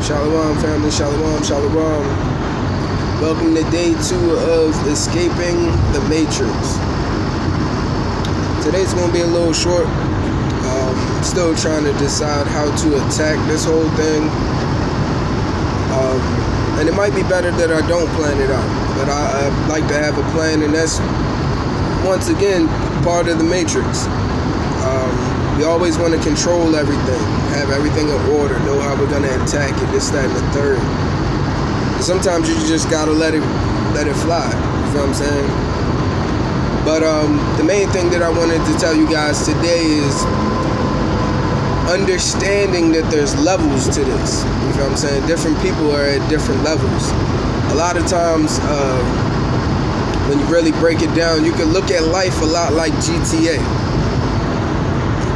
Shalom, family. Shalom, shalom. Welcome to day 2 of Escaping the Matrix. Today's going to be a little short. Still trying to decide how to attack this whole thing. And it might be better that I don't plan it out. But I like to have a plan, and that's, once again, part of the Matrix. We always want to control everything, have everything in order, know how we're going to attack it, this, that, and the third. And sometimes you just got to let it fly, you know what I'm saying? But the main thing that I wanted to tell you guys today is understanding that there's levels to this, you know what I'm saying? Different people are at different levels. A lot of times, when you really break it down, you can look at life a lot like GTA.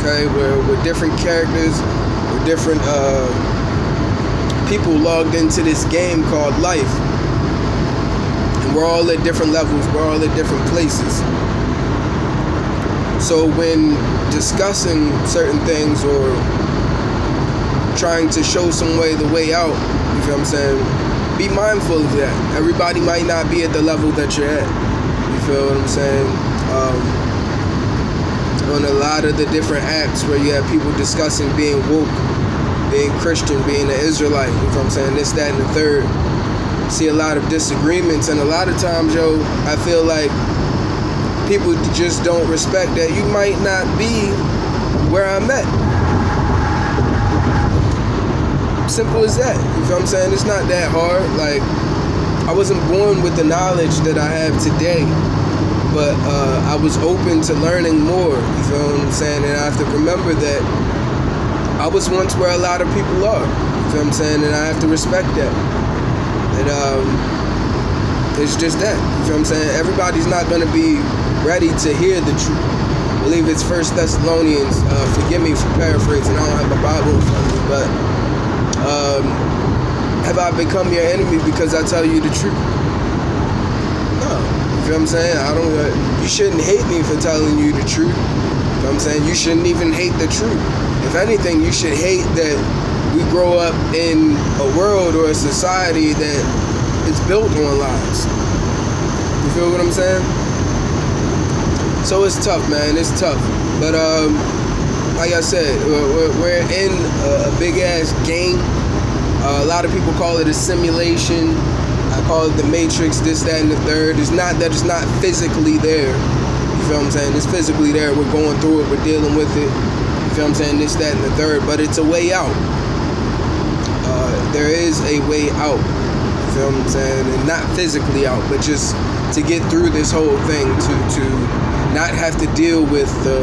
Okay, we're different characters, we're different people logged into this game called life, and we're all at different levels, we're all at different places. So when discussing certain things or trying to show the way out, you feel what I'm saying, be mindful of that. Everybody might not be at the level that you're at, you feel what I'm saying? On a lot of the different apps where you have people discussing being woke, being Christian, being an Israelite, you know what I'm saying, this, that, and the third. See a lot of disagreements, and a lot of times, I feel like people just don't respect that you might not be where I'm at. Simple as that, you feel what I'm saying? It's not that hard. Like, I wasn't born with the knowledge that I have today, but I was open to learning more, you feel what I'm saying? And I have to remember that I was once where a lot of people are, you feel what I'm saying? And I have to respect that. And it's just that, you feel what I'm saying? Everybody's not going to be ready to hear the truth. I believe it's 1 Thessalonians, forgive me for paraphrasing, I don't have a Bible in front of me, but have I become your enemy because I tell you the truth? No. You know what I'm saying? You shouldn't hate me for telling you the truth. You know what I'm saying? You shouldn't even hate the truth. If anything, you should hate that we grow up in a world or a society that is built on lies. You feel what I'm saying? So it's tough, man. It's tough. But like I said, we're in a big-ass game. A lot of people call it a simulation. I call it the Matrix, this, that, and the third. It's not that it's not physically there. You feel what I'm saying? It's physically there. We're going through it. We're dealing with it. You feel what I'm saying? This, that, and the third. But it's a way out. There is a way out. You feel what I'm saying? And not physically out, but just to get through this whole thing. To not have to deal with the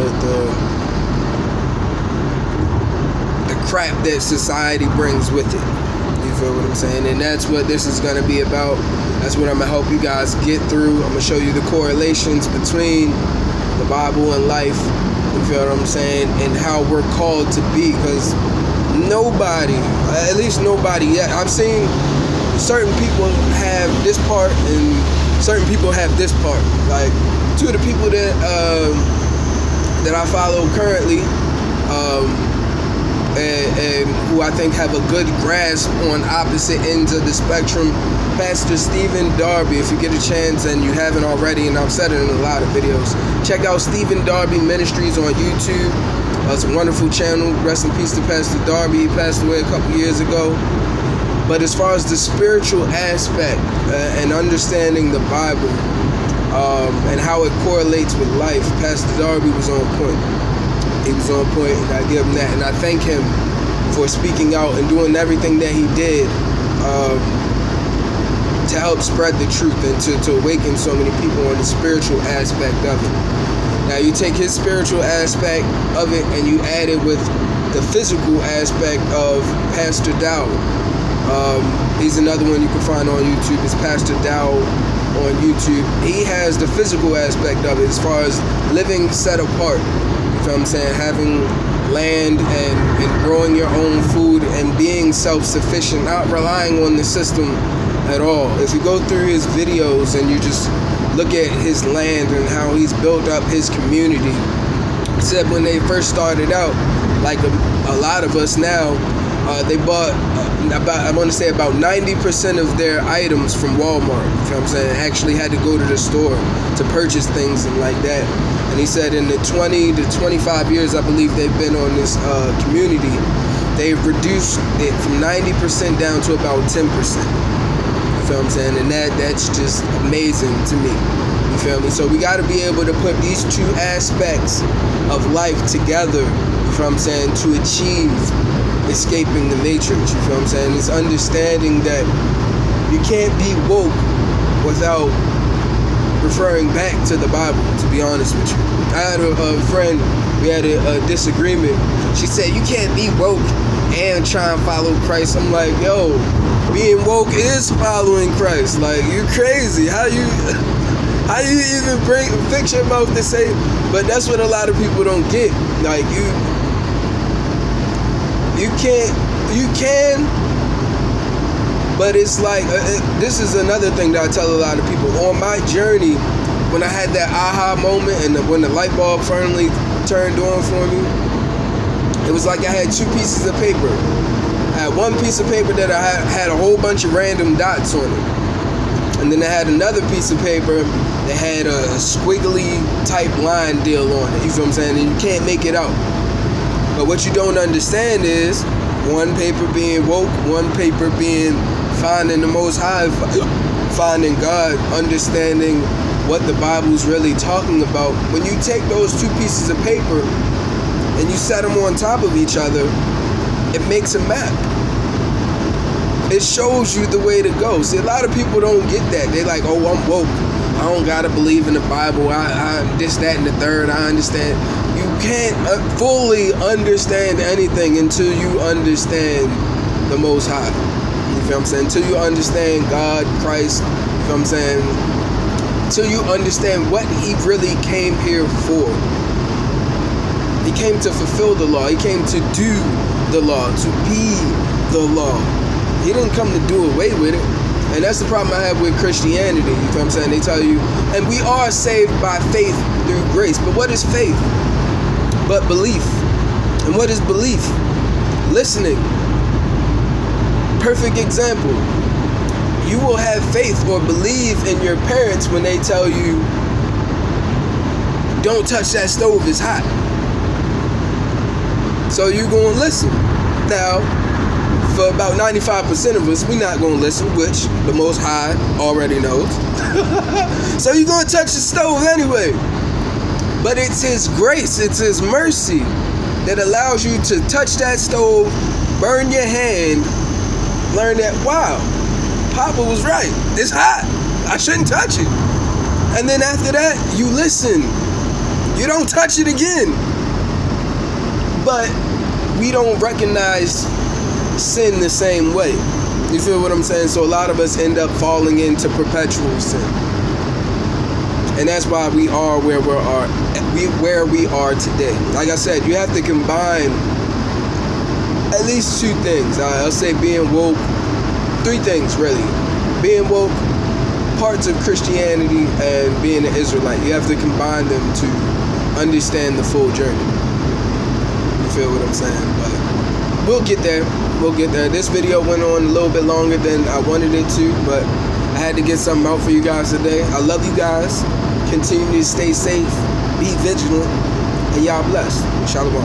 crap that society brings with it. You feel what I'm saying? And that's what this is going to be about. That's what I'm going to help you guys get through. I'm going to show you the correlations between the Bible and life. You feel what I'm saying? And how we're called to be. Because nobody, at least nobody yet, I've seen certain people have this part and certain people have this part. Like, two of the people that I follow currently, and who I think have a good grasp on opposite ends of the spectrum. Pastor Stephen Darby, if you get a chance and you haven't already, and I've said it in a lot of videos, check out Stephen Darby Ministries on YouTube. It's a wonderful channel. Rest in peace to Pastor Darby. He passed away a couple years ago. But as far as the spiritual aspect and understanding the Bible and how it correlates with life, Pastor Darby was on point. He was on point, and I give him that. And I thank him for speaking out and doing everything that he did to help spread the truth and to awaken so many people on the spiritual aspect of it. Now, you take his spiritual aspect of it and you add it with the physical aspect of Pastor Dow. He's another one you can find on YouTube. It's Pastor Dow on YouTube. He has the physical aspect of it as far as living set apart. You know what I'm saying? Having land and growing your own food and being self-sufficient, not relying on the system at all. If you go through his videos and you just look at his land and how he's built up his community, he said when they first started out, like a lot of us now, They bought I want to say about 90% of their items from Walmart. You know what I'm saying? Actually had to go to the store to purchase things and like that. And he said in the 20 to 25 years, I believe they've been on this community, they've reduced it from 90% down to about 10%. You feel what I'm saying? And that's just amazing to me. You feel me? So we got to be able to put these two aspects of life together, you feel what I'm saying, to achieve escaping the matrix. You feel what I'm saying? It's understanding that you can't be woke without referring back to the Bible, to be honest with you. I had a friend, we had a disagreement. She said, you can't be woke and try and follow Christ. I'm like, yo, being woke is following Christ. Like, you crazy. How you even fix your mouth to say? But that's what a lot of people don't get. Like, you can, but it's like, this is another thing that I tell a lot of people. On my journey, when I had that aha moment and when the light bulb finally turned on for me, it was like I had two pieces of paper. I had one piece of paper that I had a whole bunch of random dots on it. And then I had another piece of paper that had a squiggly type line deal on it. You feel what I'm saying? And you can't make it out. But what you don't understand is one paper being woke, one paper being finding the Most High, finding God, understanding what the Bible's really talking about. When you take those two pieces of paper and you set them on top of each other, it makes a map. It shows you the way to go. See, a lot of people don't get that. They're like, oh, I'm woke. I don't gotta believe in the Bible. I this, that, and the third. I understand. You can't fully understand anything until you understand the Most High. You feel what I'm saying? Until you understand God, Christ. You feel what I'm saying? Until you understand what He really came here for. He came to fulfill the law. He came to do the law, to be the law. He didn't come to do away with it. And that's the problem I have with Christianity. You feel what I'm saying? They tell you, and we are saved by faith through grace. But what is faith? But belief. And what is belief? Listening. Perfect example. You will have faith or believe in your parents when they tell you, don't touch that stove, it's hot. So you're going to listen. Now, for about 95% of us, we're not going to listen, which the Most High already knows. So you're going to touch the stove anyway. But it's His grace, it's His mercy that allows you to touch that stove, burn your hand, learn that, wow, Papa was right. It's hot. I shouldn't touch it. And then after that, you listen. You don't touch it again. But we don't recognize sin the same way. You feel what I'm saying? So a lot of us end up falling into perpetual sin. And that's why we are where we are today. Like I said, you have to combine at least two things. I'll say being woke, three things really. Being woke, parts of Christianity, and being an Israelite. You have to combine them to understand the full journey. You feel what I'm saying? But we'll get there. We'll get there. This video went on a little bit longer than I wanted it to, but I had to get something out for you guys today. I love you guys. Continue to stay safe, be vigilant, and y'all blessed. Shalom.